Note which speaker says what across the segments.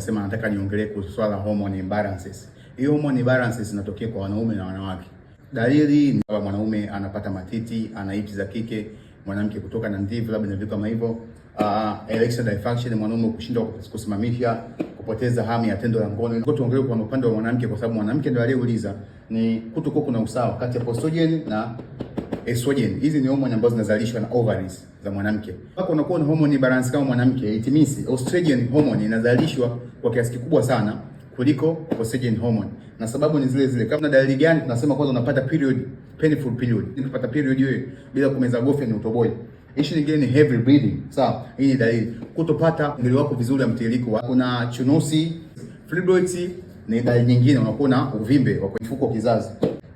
Speaker 1: Sema nataka niongelee kuhusu swala hormone imbalances. Hiyo hormone imbalances inatokea kwa wanaume na wanawake. Dalili ni kwamba mwanaume anapata matiti, ana hips za kike, mwanamke kutoka na ndivu labda na vitu kama hivyo. Erectile dysfunction, mwanaume kushindwa kusimamisha, kupoteza hamu ya tendo la ngono. Ngoja tuongelee kwa upande wa mwanamke, kwa sababu mwanamke ndio aliyeuliza, ni kutokuwa kuna usawa kati ya estrogen na estrogen. Hizi ni hormone ambazo zinazalishwa na ovaries za mwanamke. Hapo unakuwa na hormone balance kama mwanamke, it means estrogen hormone inazalishwa kwa kiasi kikubwa sana kuliko estrogen hormone. Na sababu ni zile zile. Kama dalili gani? Tunasema kwanza unapata period, painful period. Ukipata period hiyo bila kumeza gofe ni utoboi. Issue nyingine ni heavy bleeding. Sawa? Hii ni dalili. Kutopata mwili wako vizuri ya mtiririko. Kuna chunusi, fibroids ni dalili nyingine, unakuwa na uvimbe wa mfuko wa kizazi.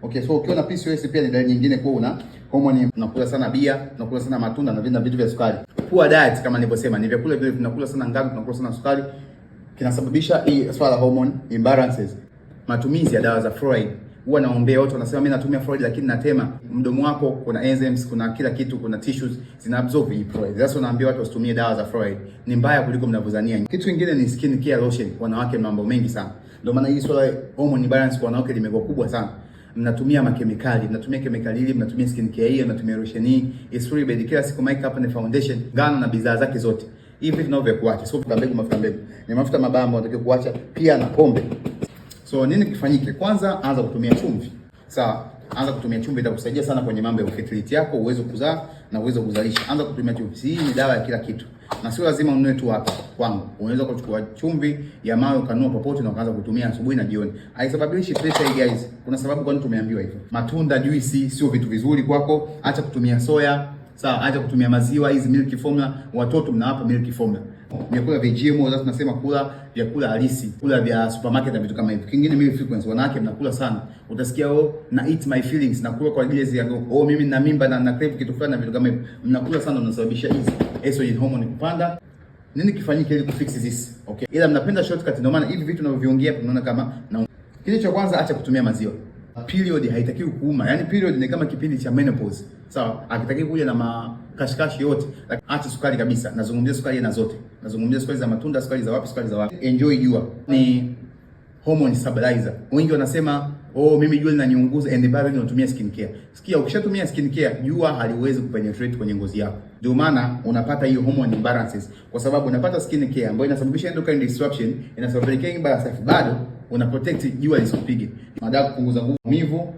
Speaker 1: Okay, so ukiwa na PCOS pia ni dalili nyingine kwa una hormone, unakula sana bia, unakula sana matunda na vitu vya sukari. Poor diet kama nilivyosema, ni vyakula vile tunakula sana ngano, tunakula sana sukari, kinasababisha hii swala hormone imbalances. Matumizi ya dawa za fluoride. Huwa naombea watu wanasema mimi natumia fluoride lakini natema. Mdomo wako kuna enzymes, kuna kila kitu, kuna tissues zinaabsorb hii fluoride. Sasa naambia watu wasitumie dawa za fluoride. Ni mbaya kuliko mnavyodhania. Kitu kingine ni skin care lotion. Wanawake mambo mengi sana. Ndio maana hii swala hormone imbalance kwa wanawake limekuwa kubwa sana. Mnatumia makemikali, mnatumia kemikali hili, mnatumia skin care hii, mnatumia lotion hii, Isuri Bed kila siku, makeup na foundation, ngano na bidhaa zake zote. Hivi vitu navyo vya kuacha. So mbegu, mafuta mbegu. Ni mafuta mabamba unatakiwa kuacha, pia na pombe. So nini kifanyike? Kwanza anza kutumia chumvi. Sawa? Anza kutumia chumvi, itakusaidia sana kwenye mambo ya fertility yako, uwezo kuzaa na uwezo kuzalisha. Anza kutumia chumvi. Hii ni dawa ya kila kitu. Na sio lazima ununue tu hapa kwangu. Unaweza kuchukua chumvi ya mawe ukanunua popote na ukaanza kutumia asubuhi na jioni. Haisababishi pressure hii guys. Kuna sababu kwa nini tumeambiwa hivyo. Matunda, juisi sio vitu vizuri kwako. Acha kutumia soya. Sawa, acha kutumia maziwa, hizi milk formula. Watoto mnawapa milk formula. Vyakula vya GMO sasa tunasema kula vyakula halisi, kula vya supermarket na vitu kama hivyo. Kingine meal frequency, wanawake mnakula sana. Utasikia na eat my feelings, nakula kwa ajili ya mimi na mimba na crave kitu fulani na vitu kama hivyo. Mnakula sana, unasababisha hizi estrogen hormone kupanda. Nini kifanyike ili kufix this? Okay. Ila mnapenda shortcut, ndio maana hivi vitu tunavyoviongea tunaona kama na kitu cha kwanza, acha kutumia maziwa. Period haitakiwi kuuma. Yaani period ni kama kipindi cha menopause. Sawa? Hakitakiwi kuja na makashikashi yote. Acha sukari kabisa. Nazungumzia sukari na zote. Nazungumzia sukari za matunda, sukari za wapi, sukari za wapi. Enjoy jua. Ni hormone stabilizer. Wengi wanasema, mimi jua linaniunguza and bado natumia skin care. Sikia, ukishatumia skin care, jua haliwezi kupenetrate kwenye ngozi yako. Ndio maana unapata hiyo hormone imbalances, kwa sababu unapata skin care ambayo inasababisha endocrine disruption, inasababisha imbalance, bado una protect jua lisikupige. Madawa kupunguza nguvu, maumivu,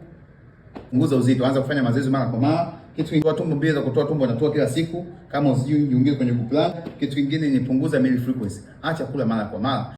Speaker 1: punguza uzito, anza kufanya mazoezi mara kwa mara. Kitu kingine, tumbo bila kutoa tumbo natoa kila siku, kama usijui jiongeze kwenye kuplan. Kitu kingine ni punguza meal frequency. Acha kula mara kwa mara.